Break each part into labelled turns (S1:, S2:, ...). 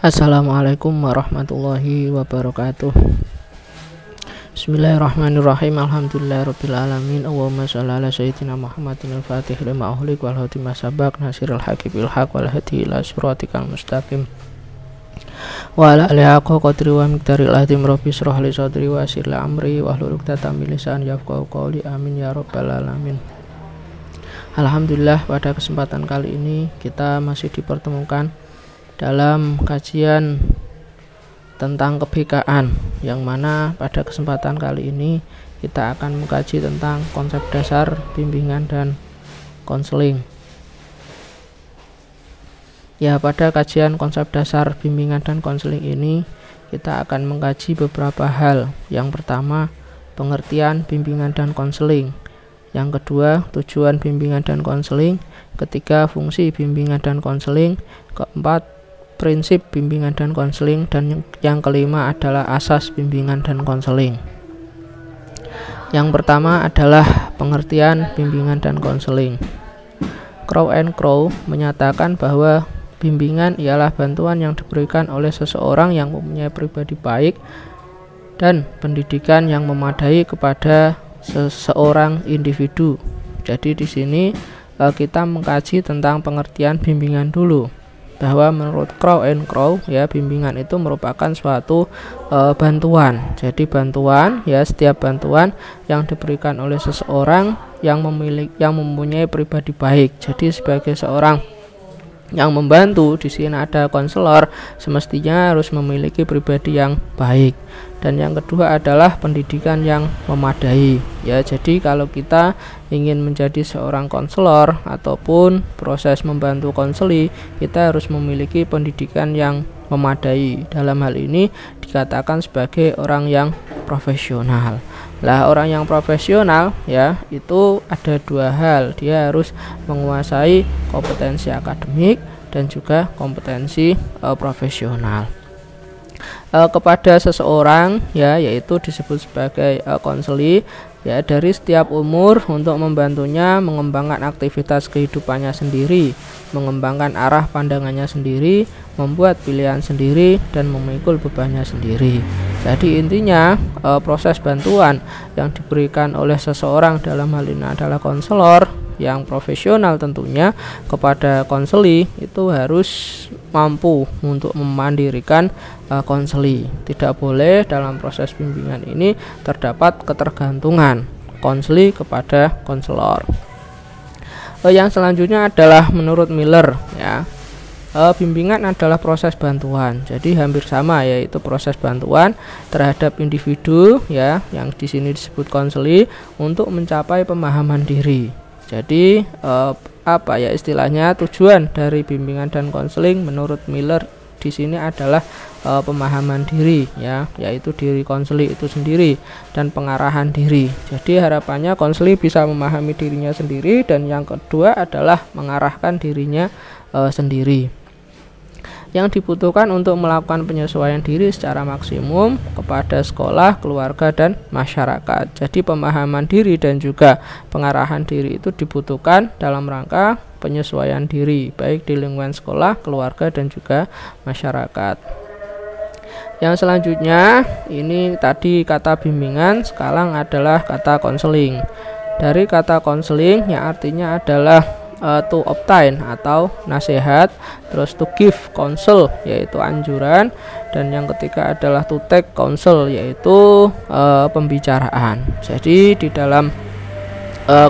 S1: Assalamualaikum warahmatullahi wabarakatuh. Bismillahirrahmanirrahim. Alhamdulillahirabbil alamin. Allahumma shalli ala sayyidina Muhammadin al-fatih lima ughliq wal khatimah sabaq nasiril haqqi bil haqq wal hadi ila siratikal mustaqim wa ala alihi haqqa qadri wa miqdaril azim. Rabbi shrah li sadri wa yassir li amri wahlul 'uqdatam min lisani yafqahu qawli. Amin ya rabbal alamin. Alhamdulillah, pada kesempatan kali ini kita masih dipertemukan dalam kajian tentang kebikaan, yang mana pada kesempatan kali ini kita akan mengkaji tentang konsep dasar bimbingan dan konseling. Ya, pada kajian konsep dasar bimbingan dan konseling ini kita akan mengkaji beberapa hal. Yang pertama, pengertian bimbingan dan konseling. Yang kedua, tujuan bimbingan dan konseling. Ketiga, fungsi bimbingan dan konseling. Keempat, prinsip bimbingan dan konseling. Dan yang kelima adalah asas bimbingan dan konseling. Yang pertama adalah pengertian bimbingan dan konseling. Crow and Crow menyatakan bahwa bimbingan ialah bantuan yang diberikan oleh seseorang yang mempunyai pribadi baik dan pendidikan yang memadai kepada seseorang individu. Jadi di sini kita mengkaji tentang pengertian bimbingan dulu, bahwa menurut Crow and Crow, ya, bimbingan itu merupakan suatu bantuan. Jadi bantuan, ya, setiap bantuan yang diberikan oleh seseorang yang mempunyai pribadi baik. Jadi sebagai seorang yang membantu, di sini ada konselor, semestinya harus memiliki pribadi yang baik. Dan yang kedua adalah pendidikan yang memadai. Ya, jadi kalau kita ingin menjadi seorang konselor ataupun proses membantu konseli, kita harus memiliki pendidikan yang memadai. Dalam hal ini dikatakan sebagai orang yang profesional. Lah, orang yang profesional, ya, itu ada dua hal. Dia harus menguasai kompetensi akademik dan juga kompetensi profesional. Kepada seseorang, ya, yaitu disebut sebagai konseli, ya, dari setiap umur untuk membantunya mengembangkan aktivitas kehidupannya sendiri, mengembangkan arah pandangannya sendiri, membuat pilihan sendiri, dan memikul bebannya sendiri. Jadi intinya proses bantuan yang diberikan oleh seseorang, dalam hal ini adalah konselor yang profesional tentunya, kepada konseli itu harus mampu untuk memandirikan konseli. Tidak boleh dalam proses bimbingan ini terdapat ketergantungan konseli kepada konselor. Yang selanjutnya adalah menurut Miller, ya, bimbingan adalah proses bantuan. Jadi hampir sama, yaitu proses bantuan terhadap individu, ya, yang di sini disebut konseli, untuk mencapai pemahaman diri. Jadi apa ya istilahnya, tujuan dari bimbingan dan konseling menurut Miller di sini adalah pemahaman diri, ya, yaitu diri konseli itu sendiri dan pengarahan diri. Jadi harapannya konseli bisa memahami dirinya sendiri, dan yang kedua adalah mengarahkan dirinya sendiri. Yang dibutuhkan untuk melakukan penyesuaian diri secara maksimum kepada sekolah, keluarga, dan masyarakat. Jadi pemahaman diri dan juga pengarahan diri itu dibutuhkan dalam rangka penyesuaian diri, baik di lingkungan sekolah, keluarga, dan juga masyarakat. Yang selanjutnya, ini tadi kata bimbingan, sekarang adalah kata konseling. Dari kata konseling yang artinya adalah to obtain atau nasihat, terus to give counsel yaitu anjuran, dan yang ketiga adalah to take counsel yaitu pembicaraan. Jadi di dalam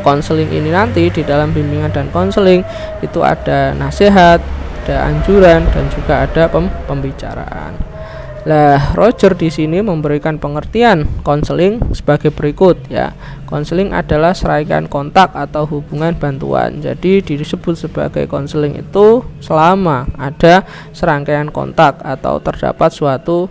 S1: konseling ini nanti, di dalam bimbingan dan konseling itu ada nasihat, ada anjuran, dan juga ada pembicaraan. Lah, Roger di sini memberikan pengertian konseling sebagai berikut, ya. Konseling adalah serangkaian kontak atau hubungan bantuan. Jadi disebut sebagai konseling itu selama ada serangkaian kontak atau terdapat suatu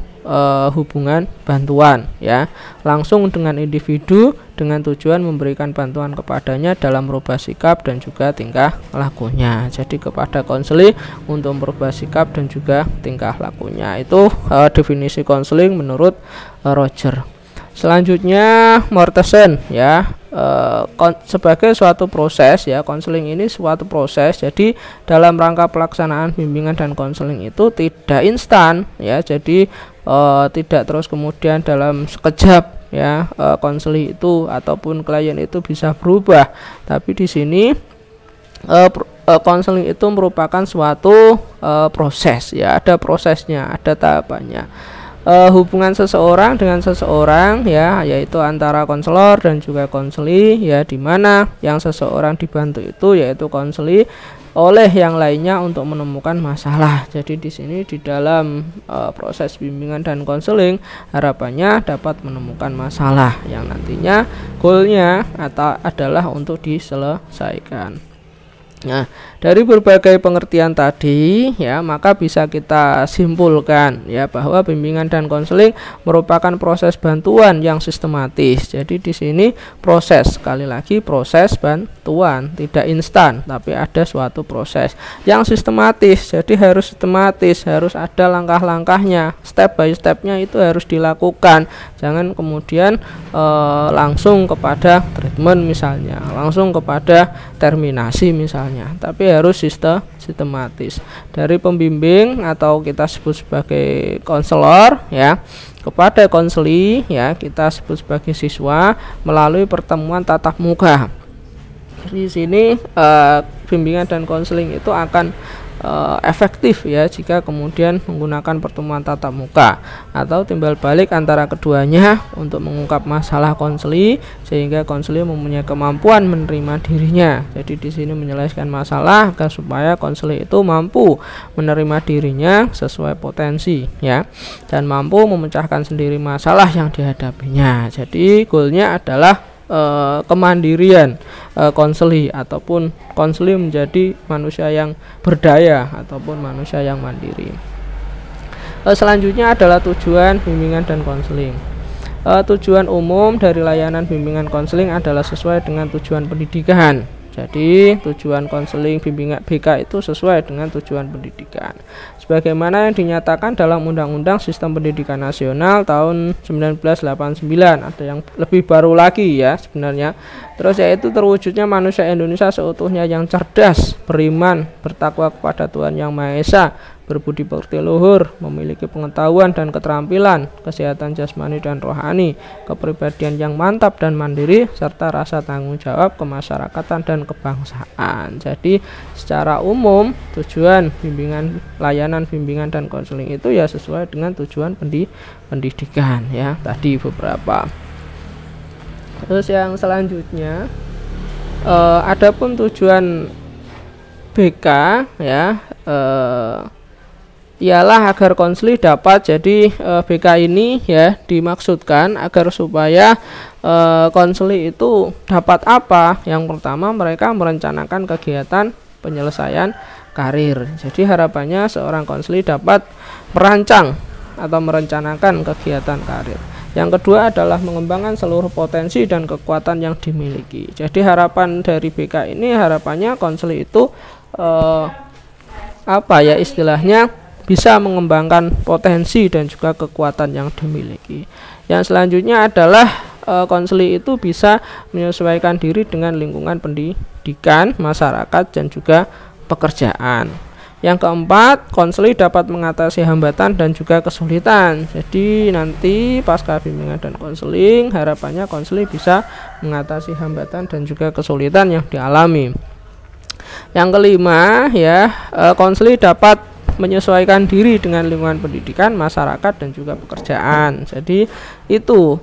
S1: hubungan bantuan, ya, langsung dengan individu dengan tujuan memberikan bantuan kepadanya dalam merubah sikap dan juga tingkah lakunya. Jadi kepada konseli untuk merubah sikap dan juga tingkah lakunya. Itu definisi konseling menurut Roger. Selanjutnya Mortensen, ya, sebagai suatu proses ya. Konseling ini suatu proses. Jadi dalam rangka pelaksanaan bimbingan dan konseling itu tidak instan ya. Jadi tidak terus kemudian dalam sekejap ya konseling itu ataupun klien itu bisa berubah. Tapi di sini konseling itu merupakan suatu proses ya. Ada prosesnya, ada tahapannya. Hubungan seseorang dengan seseorang ya, yaitu antara konselor dan juga konseli ya, di mana yang seseorang dibantu itu yaitu konseli oleh yang lainnya untuk menemukan masalah. Jadi di sini di dalam proses bimbingan dan konseling harapannya dapat menemukan masalah yang nantinya goalnya adalah untuk diselesaikan. Nah, dari berbagai pengertian tadi ya, maka bisa kita simpulkan ya bahwa bimbingan dan konseling merupakan proses bantuan yang sistematis. Jadi di sini proses, sekali lagi proses bantuan, tidak instan, tapi ada suatu proses yang sistematis. Jadi harus sistematis, harus ada langkah-langkahnya, step by stepnya itu harus dilakukan. Jangan kemudian langsung kepada treatment misalnya, langsung kepada terminasi misalnya. Tapi harus sistematis dari pembimbing atau kita sebut sebagai konselor ya kepada konseli ya, kita sebut sebagai siswa melalui pertemuan tatap muka. Di sini bimbingan dan konseling itu akan efektif ya jika kemudian menggunakan pertemuan tatap muka atau timbal balik antara keduanya untuk mengungkap masalah konseli sehingga konseli mempunyai kemampuan menerima dirinya. Jadi di sini menyelesaikan masalah agar supaya konseli itu mampu menerima dirinya sesuai potensi ya, dan mampu memecahkan sendiri masalah yang dihadapinya. Jadi goalnya adalah kemandirian konseli ataupun konseli menjadi manusia yang berdaya ataupun manusia yang mandiri. Selanjutnya adalah tujuan bimbingan dan konseling. Tujuan umum dari layanan bimbingan konseling adalah sesuai dengan tujuan pendidikan. Jadi tujuan konseling bimbingan BK itu sesuai dengan tujuan pendidikan sebagaimana yang dinyatakan dalam Undang-Undang Sistem Pendidikan Nasional tahun 1989. Ada yang lebih baru lagi ya sebenarnya. Terus yaitu terwujudnya manusia Indonesia seutuhnya yang cerdas, beriman, bertakwa kepada Tuhan Yang Maha Esa, berbudi pekerti luhur, memiliki pengetahuan dan keterampilan, kesehatan jasmani dan rohani, kepribadian yang mantap dan mandiri, serta rasa tanggung jawab kemasyarakatan dan kebangsaan. Jadi secara umum tujuan bimbingan, layanan bimbingan dan konseling itu ya sesuai dengan tujuan pendidikan ya, tadi beberapa. Terus yang selanjutnya adapun tujuan BK ya ialah agar konseli dapat, jadi BK ini ya dimaksudkan agar supaya konseli itu dapat apa? Yang pertama mereka merencanakan kegiatan penyelesaian karir. Jadi harapannya seorang konseli dapat merancang atau merencanakan kegiatan karir. Yang kedua adalah mengembangkan seluruh potensi dan kekuatan yang dimiliki. Jadi harapan dari BK ini harapannya konseli itu istilahnya bisa mengembangkan potensi dan juga kekuatan yang dimiliki. Yang selanjutnya adalah konseli itu bisa menyesuaikan diri dengan lingkungan pendidikan, masyarakat dan juga pekerjaan. Yang keempat, konseli dapat mengatasi hambatan dan juga kesulitan. Jadi nanti pasca bimbingan dan konseling harapannya konseli bisa mengatasi hambatan dan juga kesulitan yang dialami. Yang kelima ya, konseli dapat menyesuaikan diri dengan lingkungan pendidikan, masyarakat dan juga pekerjaan. Jadi itu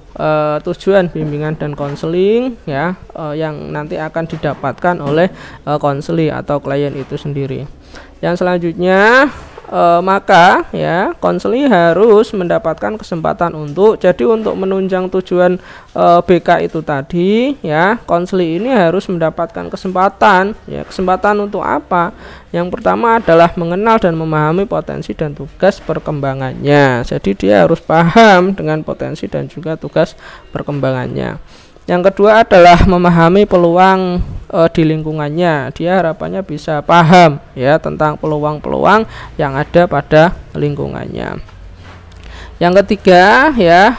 S1: tujuan bimbingan dan konseling ya yang nanti akan didapatkan oleh konseli atau klien itu sendiri. Yang selanjutnya maka ya konseli harus mendapatkan kesempatan untuk menunjang tujuan BK itu tadi ya, konseli ini harus mendapatkan kesempatan ya. Kesempatan untuk apa? Yang pertama adalah mengenal dan memahami potensi dan tugas perkembangannya. Jadi dia harus paham dengan potensi dan juga tugas perkembangannya. Yang kedua adalah memahami peluang di lingkungannya. Dia harapannya bisa paham ya tentang peluang-peluang yang ada pada lingkungannya. Yang ketiga ya,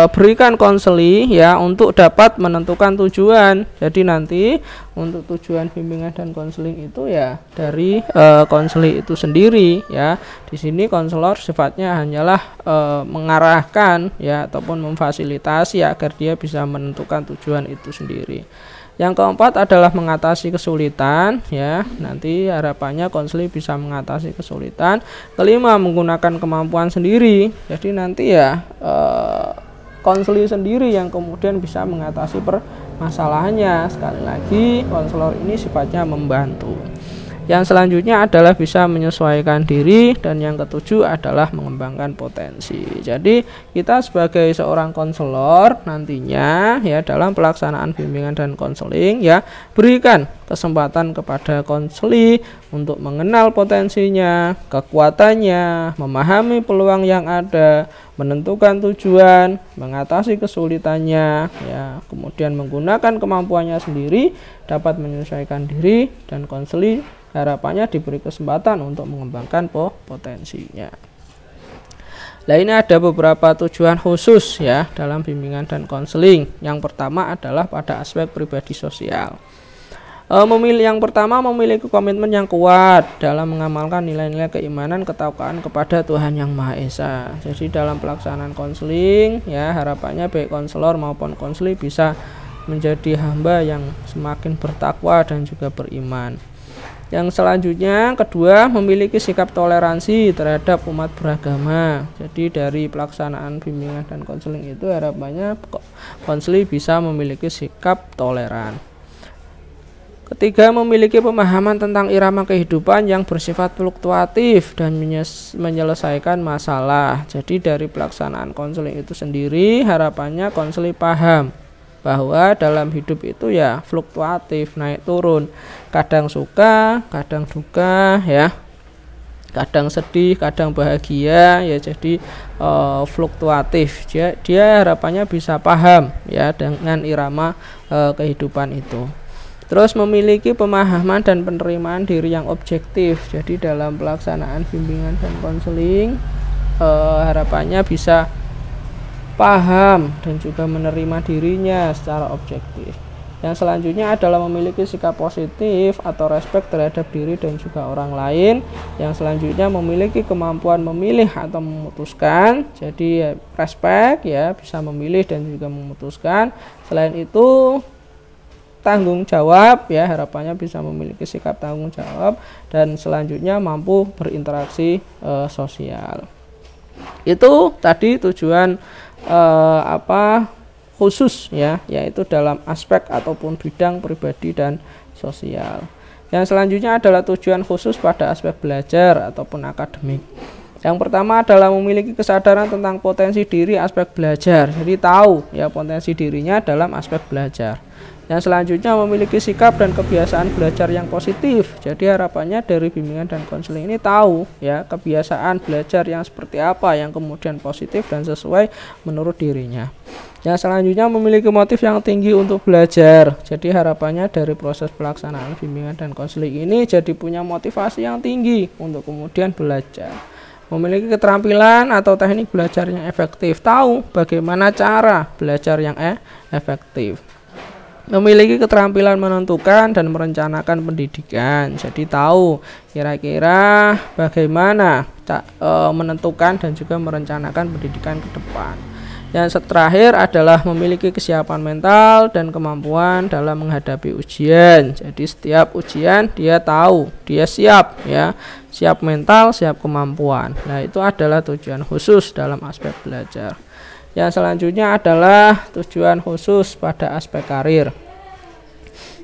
S1: berikan konseling ya untuk dapat menentukan tujuan. Jadi nanti untuk tujuan bimbingan dan konseling itu ya dari konseling itu sendiri ya. Di sini konselor sifatnya hanyalah mengarahkan ya ataupun memfasilitasi agar dia bisa menentukan tujuan itu sendiri. Yang keempat adalah mengatasi kesulitan ya. Nanti harapannya konseling bisa mengatasi kesulitan. Kelima, menggunakan kemampuan sendiri. Jadi nanti ya konseling sendiri yang kemudian bisa mengatasi permasalahannya. Sekali lagi, konselor ini sifatnya membantu. Yang selanjutnya adalah bisa menyesuaikan diri, dan yang ketujuh adalah mengembangkan potensi. Jadi kita sebagai seorang konselor nantinya ya dalam pelaksanaan bimbingan dan konseling ya, berikan kesempatan kepada konseling untuk mengenal potensinya, kekuatannya, memahami peluang yang ada, menentukan tujuan, mengatasi kesulitannya ya, kemudian menggunakan kemampuannya sendiri, dapat menyesuaikan diri, dan konseling harapannya diberi kesempatan untuk mengembangkan potensinya. Nah, ini ada beberapa tujuan khusus ya dalam bimbingan dan konseling. Yang pertama adalah pada aspek pribadi sosial. Yang pertama memiliki komitmen yang kuat dalam mengamalkan nilai-nilai keimanan, ketakwaan kepada Tuhan Yang Maha Esa. Jadi dalam pelaksanaan konseling ya, harapannya baik konselor maupun konseling bisa menjadi hamba yang semakin bertakwa dan juga beriman. Yang selanjutnya, kedua, memiliki sikap toleransi terhadap umat beragama. Jadi dari pelaksanaan bimbingan dan konseling itu harapannya konseling bisa memiliki sikap toleran. Ketiga, memiliki pemahaman tentang irama kehidupan yang bersifat fluktuatif dan menyelesaikan masalah. Jadi dari pelaksanaan konseling itu sendiri harapannya konseling paham bahwa dalam hidup itu ya fluktuatif, naik turun, kadang suka, kadang duka ya, kadang sedih, kadang bahagia ya. Jadi fluktuatif. Dia harapannya bisa paham ya dengan irama kehidupan itu. Terus memiliki pemahaman dan penerimaan diri yang objektif. Jadi dalam pelaksanaan bimbingan dan konseling harapannya bisa paham dan juga menerima dirinya secara objektif. Yang selanjutnya adalah memiliki sikap positif atau respek terhadap diri dan juga orang lain. Yang selanjutnya memiliki kemampuan memilih atau memutuskan. Jadi respek ya, bisa memilih dan juga memutuskan. Selain itu tanggung jawab ya, harapannya bisa memiliki sikap tanggung jawab, dan selanjutnya mampu berinteraksi sosial. Itu tadi tujuan khusus ya, yaitu dalam aspek ataupun bidang pribadi dan sosial. Yang selanjutnya adalah tujuan khusus pada aspek belajar ataupun akademik. Yang pertama adalah memiliki kesadaran tentang potensi diri aspek belajar. Jadi tahu ya potensi dirinya dalam aspek belajar. Yang selanjutnya memiliki sikap dan kebiasaan belajar yang positif. Jadi harapannya dari bimbingan dan konseling ini tahu ya kebiasaan belajar yang seperti apa yang kemudian positif dan sesuai menurut dirinya. Yang selanjutnya memiliki motif yang tinggi untuk belajar. Jadi harapannya dari proses pelaksanaan bimbingan dan konseling ini jadi punya motivasi yang tinggi untuk kemudian belajar. Memiliki keterampilan atau teknik belajar yang efektif. Tahu bagaimana cara belajar yang efektif. Memiliki keterampilan menentukan dan merencanakan pendidikan. Jadi tahu kira-kira bagaimana menentukan dan juga merencanakan pendidikan ke depan. Yang terakhir adalah memiliki kesiapan mental dan kemampuan dalam menghadapi ujian. Jadi setiap ujian dia tahu, dia siap ya, siap mental, siap kemampuan. Nah, itu adalah tujuan khusus dalam aspek belajar. Yang selanjutnya adalah tujuan khusus pada aspek karir.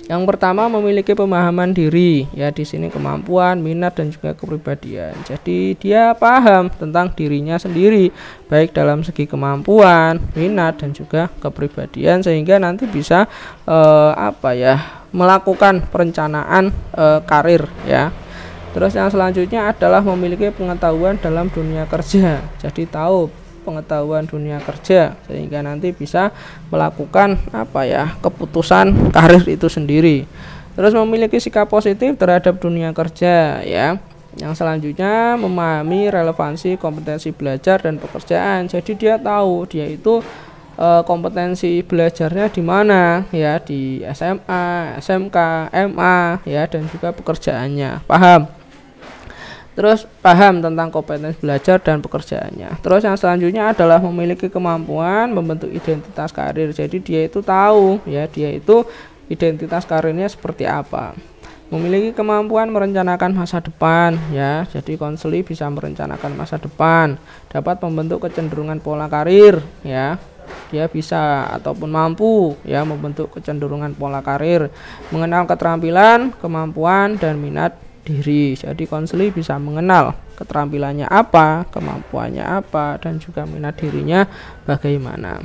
S1: Yang pertama memiliki pemahaman diri, ya di sini kemampuan, minat dan juga kepribadian. Jadi dia paham tentang dirinya sendiri, baik dalam segi kemampuan, minat dan juga kepribadian, sehingga nanti bisa melakukan perencanaan karir ya. Terus yang selanjutnya adalah memiliki pengetahuan dalam dunia kerja. Jadi tahu pengetahuan dunia kerja sehingga nanti bisa melakukan keputusan karir itu sendiri. Terus memiliki sikap positif terhadap dunia kerja ya. Yang selanjutnya memahami relevansi kompetensi belajar dan pekerjaan. Jadi dia tahu dia itu kompetensi belajarnya di mana ya, di SMA, SMK, MA ya, dan juga pekerjaannya. Paham? Terus paham tentang kompetensi belajar dan pekerjaannya. Terus yang selanjutnya adalah memiliki kemampuan membentuk identitas karir. Jadi dia itu tahu ya, dia itu identitas karirnya seperti apa. Memiliki kemampuan merencanakan masa depan ya, jadi konseli bisa merencanakan masa depan, dapat membentuk kecenderungan pola karir ya, dia bisa ataupun mampu ya membentuk kecenderungan pola karir, mengenal keterampilan, kemampuan dan minat diri. Jadi konseli bisa mengenal keterampilannya apa, kemampuannya apa, dan juga minat dirinya bagaimana.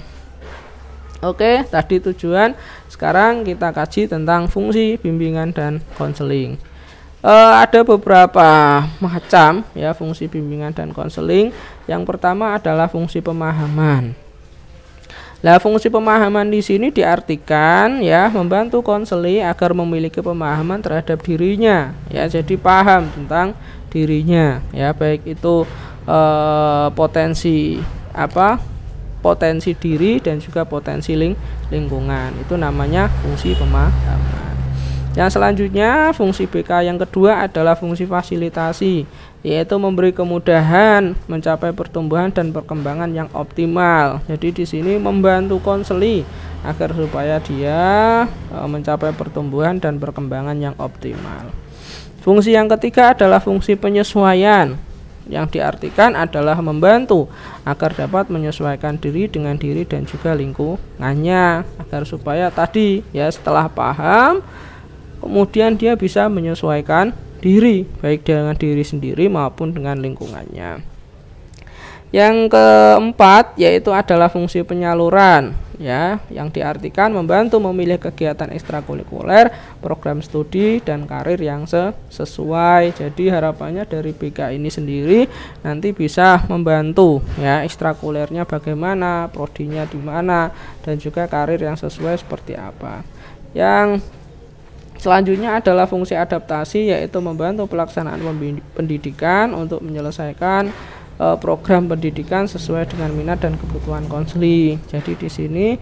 S1: Oke, tadi tujuan. Sekarang kita kaji tentang fungsi bimbingan dan konseling. Ada beberapa macam ya fungsi bimbingan dan konseling. Yang pertama adalah fungsi pemahaman. Nah, fungsi pemahaman di sini diartikan ya membantu konseli agar memiliki pemahaman terhadap dirinya ya, jadi paham tentang dirinya ya, baik itu potensi diri dan juga potensi lingkungan. Itu namanya fungsi pemahaman. Yang selanjutnya fungsi BK yang kedua adalah fungsi fasilitasi, yaitu memberi kemudahan mencapai pertumbuhan dan perkembangan yang optimal. Jadi di sini membantu konseli agar supaya dia mencapai pertumbuhan dan perkembangan yang optimal. Fungsi yang ketiga adalah fungsi penyesuaian, yang diartikan adalah membantu agar dapat menyesuaikan diri dengan diri dan juga lingkungannya, agar supaya tadi ya setelah paham kemudian dia bisa menyesuaikan diri baik dengan diri sendiri maupun dengan lingkungannya. Yang keempat yaitu adalah fungsi penyaluran ya, yang diartikan membantu memilih kegiatan ekstrakurikuler, program studi dan karir yang sesuai. Jadi harapannya dari BK ini sendiri nanti bisa membantu ya ekstrakurikulernya bagaimana, prodinya di mana, dan juga karir yang sesuai seperti apa. Yang selanjutnya adalah fungsi adaptasi, yaitu membantu pelaksanaan pendidikan untuk menyelesaikan program pendidikan sesuai dengan minat dan kebutuhan konseli. Jadi di sini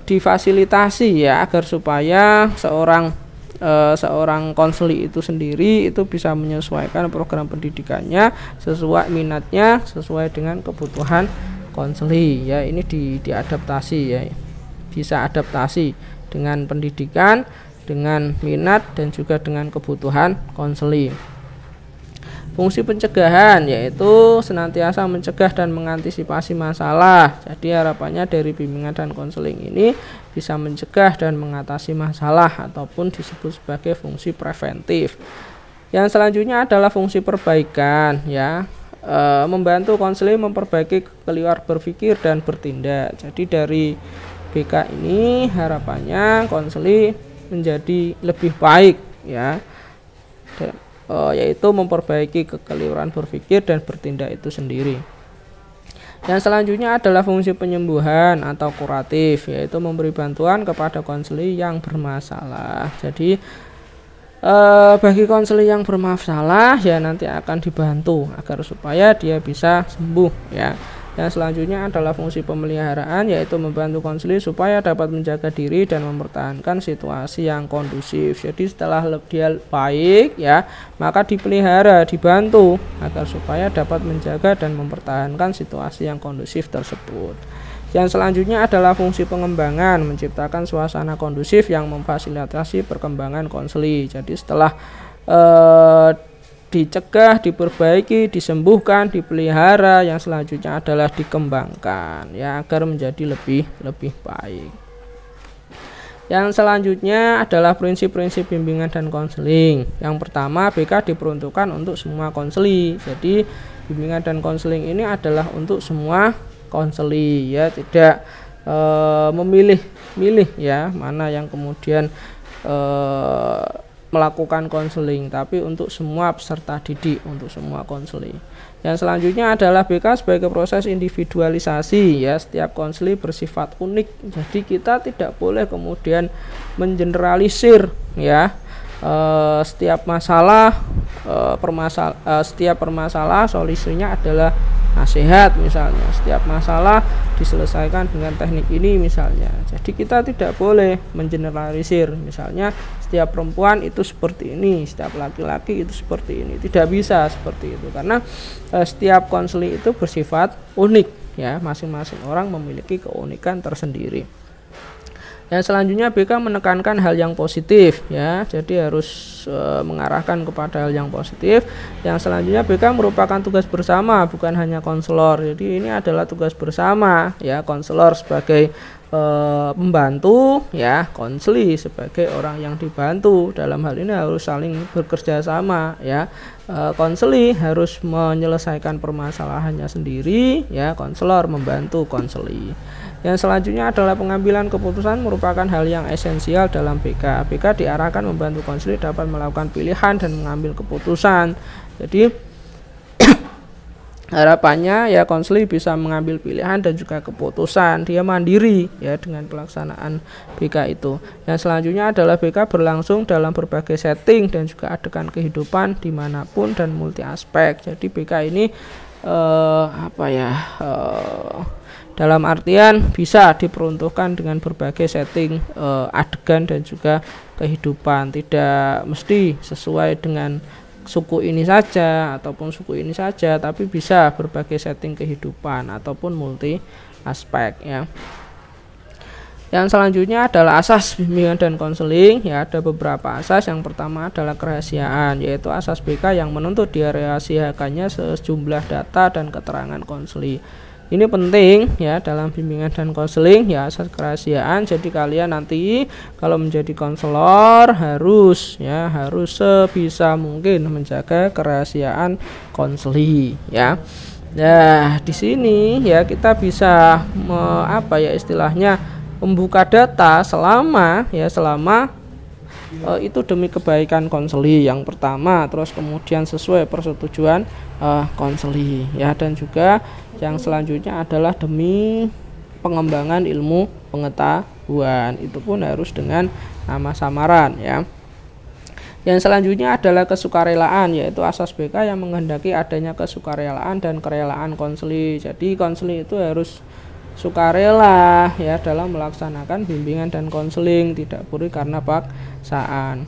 S1: difasilitasi ya agar supaya seorang konseli itu sendiri itu bisa menyesuaikan program pendidikannya sesuai minatnya, sesuai dengan kebutuhan konseli ya. Ini diadaptasi ya, bisa adaptasi dengan pendidikan, dengan minat dan juga dengan kebutuhan konseli. Fungsi pencegahan yaitu senantiasa mencegah dan mengantisipasi masalah. Jadi harapannya dari bimbingan dan konseling ini bisa mencegah dan mengatasi masalah ataupun disebut sebagai fungsi preventif. Yang selanjutnya adalah fungsi perbaikan ya, membantu konseling memperbaiki kekeliruan berpikir dan bertindak. Jadi dari BK ini harapannya konseling menjadi lebih baik ya, yaitu memperbaiki kekeliruan berpikir dan bertindak itu sendiri. Yang selanjutnya adalah fungsi penyembuhan atau kuratif, yaitu memberi bantuan kepada konseli yang bermasalah. Jadi bagi konseli yang bermasalah ya nanti akan dibantu agar supaya dia bisa sembuh ya. Yang selanjutnya adalah fungsi pemeliharaan, yaitu membantu konseli supaya dapat menjaga diri dan mempertahankan situasi yang kondusif. Jadi setelah dia baik ya, maka dipelihara, dibantu agar supaya dapat menjaga dan mempertahankan situasi yang kondusif tersebut. Yang selanjutnya adalah fungsi pengembangan, menciptakan suasana kondusif yang memfasilitasi perkembangan konseli. Jadi setelah dicegah, diperbaiki, disembuhkan, dipelihara, yang selanjutnya adalah dikembangkan ya agar menjadi lebih baik. Yang selanjutnya adalah prinsip-prinsip bimbingan dan konseling. Yang pertama, BK diperuntukkan untuk semua konseli. Jadi bimbingan dan konseling ini adalah untuk semua konseli ya, tidak memilih-milih ya mana yang kemudian melakukan konseling, tapi untuk semua peserta didik, untuk semua konseling. Yang selanjutnya adalah BK sebagai proses individualisasi, ya. Setiap konseling bersifat unik, jadi kita tidak boleh kemudian mengeneralisir, ya. Setiap masalah setiap permasalahan solusinya adalah nasihat misalnya, setiap masalah diselesaikan dengan teknik ini misalnya. Jadi kita tidak boleh mengeneralisir, misalnya setiap perempuan itu seperti ini, setiap laki-laki itu seperti ini. Tidak bisa seperti itu, karena setiap konseling itu bersifat unik, ya. Masing-masing orang memiliki keunikan tersendiri. Yang selanjutnya BK menekankan hal yang positif, ya. Jadi harus mengarahkan kepada hal yang positif. Yang selanjutnya BK merupakan tugas bersama, bukan hanya konselor. Jadi ini adalah tugas bersama, ya. Konselor sebagai pembantu, ya. Konseli sebagai orang yang dibantu. Dalam hal ini harus saling bekerja sama, ya. Konseli harus menyelesaikan permasalahannya sendiri, ya. Konselor membantu konseli. Yang selanjutnya adalah pengambilan keputusan merupakan hal yang esensial dalam BK. BK diarahkan membantu konseling dapat melakukan pilihan dan mengambil keputusan. Jadi harapannya, ya, konseling bisa mengambil pilihan dan juga keputusan. Dia mandiri, ya, dengan pelaksanaan BK itu. Yang selanjutnya adalah BK berlangsung dalam berbagai setting dan juga adegan kehidupan dimanapun dan multi aspek. Jadi BK ini dalam artian bisa diperuntukkan dengan berbagai setting adegan dan juga kehidupan, tidak mesti sesuai dengan suku ini saja ataupun suku ini saja, tapi bisa berbagai setting kehidupan ataupun multi aspek, ya. Yang selanjutnya adalah asas bimbingan dan konseling, ya. Ada beberapa asas. Yang pertama adalah kerahasiaan, yaitu asas BK yang menuntut dirahasiakannya sejumlah data dan keterangan konseling. Ini penting, ya, dalam bimbingan dan konseling, ya, asas kerahasiaan. Jadi kalian nanti kalau menjadi konselor harus sebisa mungkin menjaga kerahasiaan konseling, ya. Nah, di sini, ya, kita bisa istilahnya membuka data selama itu demi kebaikan konseli yang pertama, terus kemudian sesuai persetujuan konseli, ya. Dan juga yang selanjutnya adalah demi pengembangan ilmu pengetahuan, itu pun harus dengan nama samaran, ya. Yang selanjutnya adalah kesukarelaan, yaitu asas BK yang menghendaki adanya kesukarelaan dan kerelaan konseli. Jadi konseli itu harus sukarela, ya, dalam melaksanakan bimbingan dan konseling, tidak boleh karena paksaan.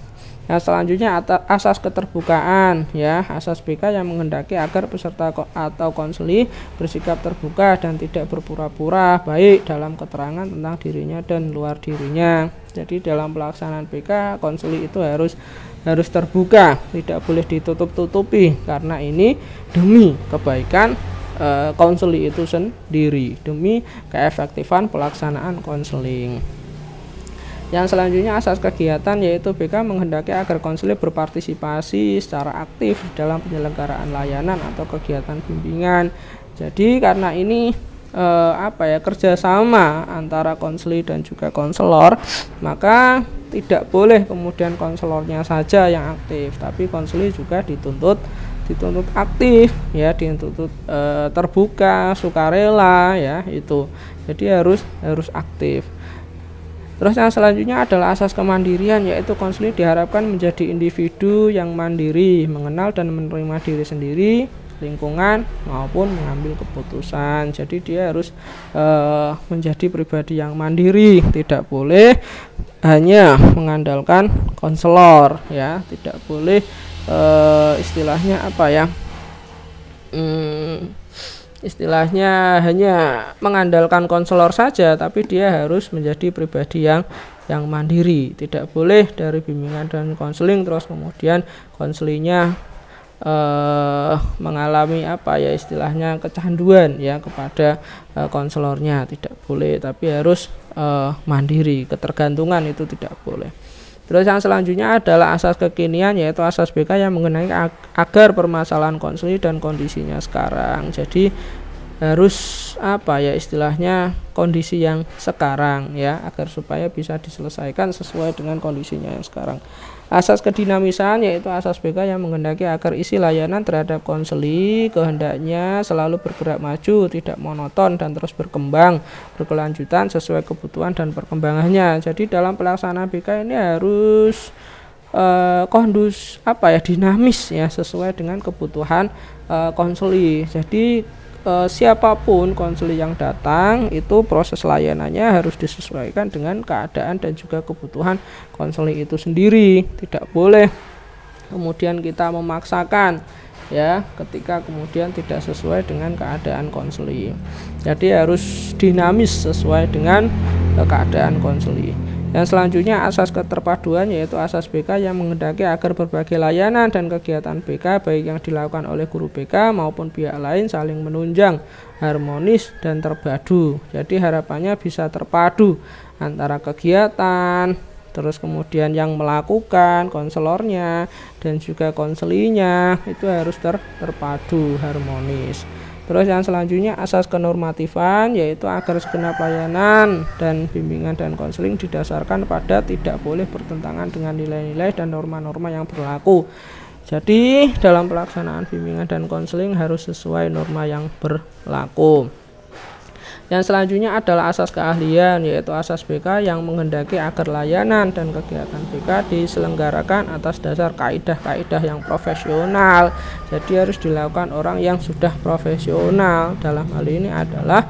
S1: Yang selanjutnya asas keterbukaan, ya. Asas BK yang menghendaki agar peserta atau konseli bersikap terbuka dan tidak berpura-pura baik dalam keterangan tentang dirinya dan luar dirinya. Jadi dalam pelaksanaan BK, konseli itu harus terbuka, tidak boleh ditutup-tutupi, karena ini demi kebaikan konseli itu sendiri, demi keefektifan pelaksanaan konseling. Yang selanjutnya asas kegiatan, yaitu BK menghendaki agar konselor berpartisipasi secara aktif dalam penyelenggaraan layanan atau kegiatan bimbingan. Jadi karena ini kerjasama antara konseli dan juga konselor, maka tidak boleh kemudian konselornya saja yang aktif, tapi konseli juga dituntut aktif, ya, dituntut terbuka, sukarela, ya, itu. Jadi harus aktif. Terus yang selanjutnya adalah asas kemandirian, yaitu konseling diharapkan menjadi individu yang mandiri, mengenal dan menerima diri sendiri, lingkungan maupun mengambil keputusan. Jadi dia harus menjadi pribadi yang mandiri, tidak boleh hanya mengandalkan konselor, ya, tidak boleh istilahnya hanya mengandalkan konselor saja, tapi dia harus menjadi pribadi yang mandiri. Tidak boleh dari bimbingan dan konseling terus kemudian konselingnya mengalami istilahnya kecanduan, ya, kepada konselornya. Tidak boleh, tapi harus mandiri. Ketergantungan itu tidak boleh. Terus yang selanjutnya adalah asas kekinian, yaitu asas BK yang mengenai agar permasalahan konseli dan kondisinya sekarang. Jadi harus istilahnya kondisi yang sekarang, ya, agar supaya bisa diselesaikan sesuai dengan kondisinya yang sekarang. Asas kedinamisan yaitu asas BK yang menghendaki agar isi layanan terhadap konseling kehendaknya selalu bergerak maju, tidak monoton dan terus berkembang, berkelanjutan sesuai kebutuhan dan perkembangannya. Jadi dalam pelaksanaan BK ini harus dinamis ya, sesuai dengan kebutuhan konseling. Jadi siapapun konseling yang datang itu proses layanannya harus disesuaikan dengan keadaan dan juga kebutuhan konseling itu sendiri. Tidak boleh kemudian kita memaksakan ya ketika kemudian tidak sesuai dengan keadaan konseling. Jadi harus dinamis sesuai dengan keadaan konseling. Yang selanjutnya asas keterpaduan yaitu asas BK yang menghendaki agar berbagai layanan dan kegiatan BK baik yang dilakukan oleh guru BK maupun pihak lain saling menunjang, harmonis dan terpadu. Jadi harapannya bisa terpadu antara kegiatan, terus kemudian yang melakukan, konselornya dan juga konselinya itu harus terpadu, harmonis. Terus yang selanjutnya asas kenormatifan yaitu agar segenap layanan dan bimbingan dan konseling didasarkan pada tidak boleh bertentangan dengan nilai-nilai dan norma-norma yang berlaku. Jadi dalam pelaksanaan bimbingan dan konseling harus sesuai norma yang berlaku. Yang selanjutnya adalah asas keahlian yaitu asas BK yang menghendaki agar layanan dan kegiatan BK diselenggarakan atas dasar kaidah-kaidah yang profesional. Jadi harus dilakukan orang yang sudah profesional. Dalam hal ini adalah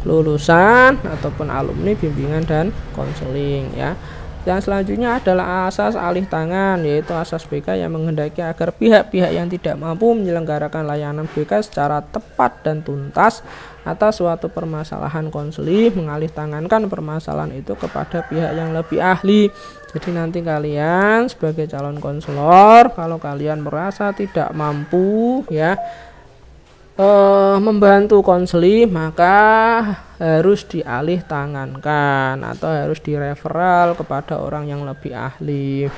S1: lulusan ataupun alumni bimbingan dan konseling ya. Yang selanjutnya adalah asas alih tangan yaitu asas BK yang menghendaki agar pihak-pihak yang tidak mampu menyelenggarakan layanan BK secara tepat dan tuntas atas suatu permasalahan konseling mengalih tangankan permasalahan itu kepada pihak yang lebih ahli. Jadi nanti kalian sebagai calon konselor kalau kalian merasa tidak mampu ya membantu konseling maka harus dialih tangankan atau harus direferal kepada orang yang lebih ahli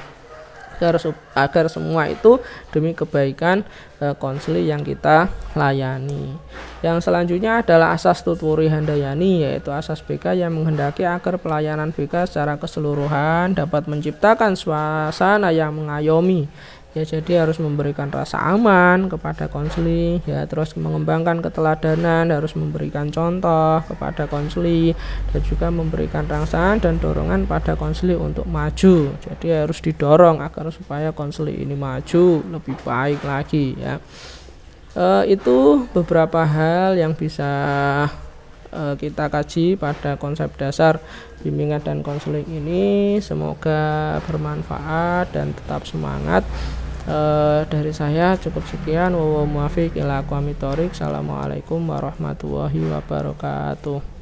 S1: agar semua itu demi kebaikan konseling yang kita layani. Yang selanjutnya adalah asas tutwuri handayani yaitu asas BK yang menghendaki agar pelayanan BK secara keseluruhan dapat menciptakan suasana yang mengayomi. Ya, jadi harus memberikan rasa aman kepada konseling ya, terus mengembangkan keteladanan, harus memberikan contoh kepada konseling dan juga memberikan rangsangan dan dorongan pada konseling untuk maju. Jadi harus didorong agar supaya konseling ini maju lebih baik lagi ya. Itu beberapa hal yang bisa kita kaji pada konsep dasar bimbingan dan konseling ini. Semoga bermanfaat dan tetap semangat. Dari saya cukup sekian. Wabillahi muwaffiq ila aqwamit thoriq. Assalamualaikum warahmatullahi wabarakatuh.